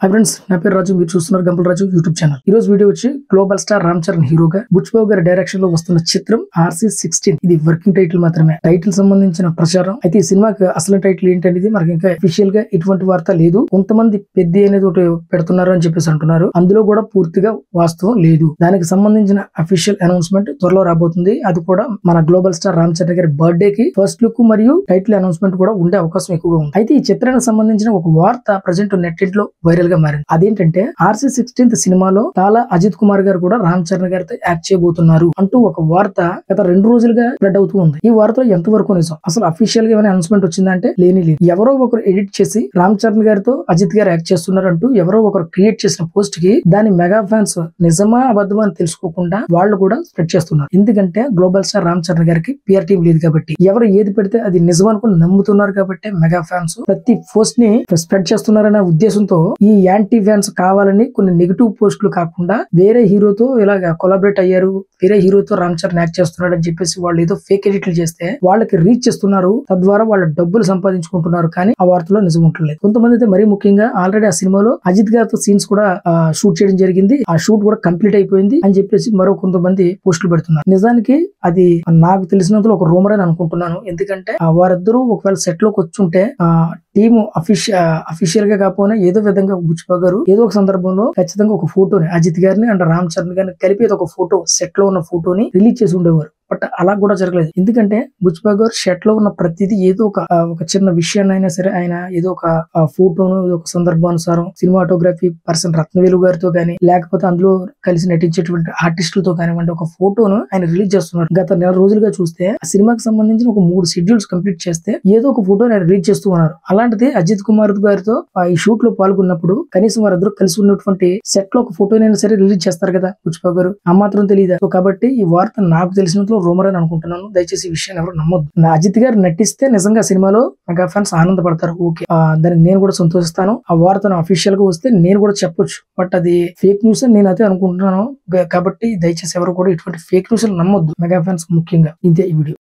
Hi friends, నా పేరు రాజు. మీరు చూస్తున్నారు గంపల రాజు యూట్యూబ్ ఛానల్. ఈ రోజు వీడియో వచ్చి గ్లోబల్ స్టార్ రామ్ చరణ్ హీరోగా బుచ్చిబాబు గారి డైరెక్షన్ లో వస్తున్న చిత్రం RC16. ఇది వర్కింగ్ టైటిల్ మాత్రమే. టైటిల్ సంబంధించిన ప్రచారం అయితే ఈ సినిమాకి అసలు టైటిల్ ఏంటనేది మనకి ఇంకా అఫీషియల్ గా ఎటువంటి వార్త లేదు. కొంతమంది పెద్ద అనేది ఒకటి పెడుతున్నారు అని చెప్పేసి అంటున్నారు. అందులో కూడా పూర్తిగా వాస్తవం లేదు. దానికి సంబంధించిన అఫీషియల్ అనౌన్స్మెంట్ త్వరలో రాబోతుంది. అది కూడా మన గ్లోబల్ స్టార్ రామ్ చరణ్ గారి బర్త్డే కి ఫస్ట్ లుక్ మరియు టైటిల్ అనౌన్స్మెంట్ కూడా ఉండే అవకాశం ఎక్కువగా ఉంది. అయితే ఈ చిత్రానికి సంబంధించిన ఒక వార్త ప్రజెంట్ నెట్ లో వైరల్ గా మారింది. అదేంటంటే RC16 సినిమాలో తాలా అజిత్ కుమార్ గారు కూడా రామ్ చరణ్ గారితో యాక్ట్ చేయబోతున్నారు అంటూ ఒక వార్త గత 2 రోజులుగా స్ప్రెడ్ అవుతూ ఉంది. ఈ వార్తలో ఎంతవరకు నిజం, అసలు అఫీషియల్ గా ఏమైనా అనౌన్స్మెంట్ వచ్చిందంటే లేదు. ఎవరో ఒకరు ఎడిట్ చేసి రామ్ చరణ్ గారితో అజిత్ గారు యాక్ట్ చేస్తున్నారు అంటూ ఎవరో ఒకరు క్రియేట్ చేసిన పోస్ట్ కి దాని మెగా ఫ్యాన్స్ నిజమా అబద్ధమా అని తెలుసుకోకుండా వాళ్ళు కూడా స్ప్రెడ్ చేస్తున్నారు. ఎందుకంటే గ్లోబల్ స్టార్ రామ్ చరణ్ గారికి పిఆర్ టీం లేదు కాబట్టి, ఎవరు ఏది పెడితే అది నిజం అనుకుని నమ్ముతున్నారు కాబట్టి మెగా ఫ్యాన్స్ ప్రతి పోస్ట్ ని స్ప్రెడ్ చేస్తున్నారనే ఉద్దేశంతో ఈ యాంటీ ఫ్యాన్స్ కావాలని కొన్ని నెగిటివ్ పోస్టులు కాకుండా వేరే హీరోతో ఇలాగా కొలాబరేట్ అయ్యారు, వేరే హీరోతో రామ్ చరణ్ యాక్ట్ చేస్తున్నాడు అని చెప్పేసి వాళ్ళు ఏదో ఫేక్ ఎడిట్లు చేస్తే వాళ్ళకి రీచ్ చేస్తున్నారు. తద్వారా వాళ్ళ డబ్బులు సంపాదించుకుంటున్నారు. కానీ ఆ వార్తలో నిజం ఉండలేదు. కొంతమంది అయితే మరీ ముఖ్యంగా ఆల్రెడీ ఆ సినిమాలో అజిత్ గారితో సీన్స్ కూడా షూట్ చేయడం జరిగింది. ఆ షూట్ కూడా కంప్లీట్ అయిపోయింది అని చెప్పేసి మరో కొంతమంది పోస్టులు పెడుతున్నారు. నిజానికి అది నాకు తెలిసినంతలో ఒక రూమర్ అని అనుకుంటున్నాను. ఎందుకంటే వారిద్దరూ ఒకవేళ సెట్ లోకి వచ్చుంటే టీము అఫీషియల్ గా కాకపోయినా ఏదో విధంగా బుచ్చిబాబు గారు ఏదో ఒక సందర్భంలో ఖచ్చితంగా ఒక ఫోటోని అజిత్ గారిని అండ్ రామ్ చరణ్ గారిని కలిపి ఒక ఫోటో సెట్ లో ఉన్న ఫోటోని రిలీజ్ చేసి ఉండేవారు. బట్ అలా కూడా జరగలేదు. ఎందుకంటే బుచ్చిబాబు గారు షర్ట్ లో ఉన్న ప్రతిదీ ఏదో ఒక చిన్న విషయాన్ని అయినా సరే ఆయన ఏదో ఒక ఫోటోను ఏదో ఒక సందర్భానుసారం సినిమాటోగ్రఫీ పర్సన్ రత్నవేలు గారితో కానీ లేకపోతే అందులో కలిసి నటించేటువంటి ఆర్టిస్టులతో కానివ్వండి ఒక ఫోటోను ఆయన రిలీజ్ చేస్తున్నారు. గత నెల రోజులుగా చూస్తే ఆ సినిమాకి సంబంధించిన ఒక 3 షెడ్యూల్స్ కంప్లీట్ చేస్తే ఏదో ఒక ఫోటోని ఆయన రిలీజ్ చేస్తూ ఉన్నారు. అలాంటిది అజిత్ కుమార్ గారితో ఈ షూట్ లో పాల్గొన్నప్పుడు కనీసం వారిద్దరు కలిసి ఉన్నటువంటి సెట్ లో ఒక ఫోటోనైనా సరే రిలీజ్ చేస్తారు కదా బుచ్చిబాబు గారు. ఆ మాత్రం తెలియదా? సో కాబట్టి ఈ వార్త నాకు తెలిసినంత రూమర్ అని అనుకుంటున్నాను. దయచేసి ఈ విషయాన్ని ఎవరు నమ్మొద్దు. నా అజిత్ గారు నటిస్తే నిజంగా సినిమాలో మెగా ఫ్యాన్స్ ఆనందపడతారు. ఓకే, దానికి నేను కూడా సంతోషిస్తాను. ఆ వార్తను అఫీషియల్ గా వస్తే నేను కూడా చెప్పొచ్చు. బట్ అది ఫేక్ న్యూస్ అని నేను అయితే అనుకుంటున్నాను. కాబట్టి దయచేసి ఎవరు కూడా ఇటువంటి ఫేక్ న్యూస్ నమ్మొద్దు. మెగా ఫ్యాన్స్ ముఖ్యంగా. ఇదే ఈ వీడియో.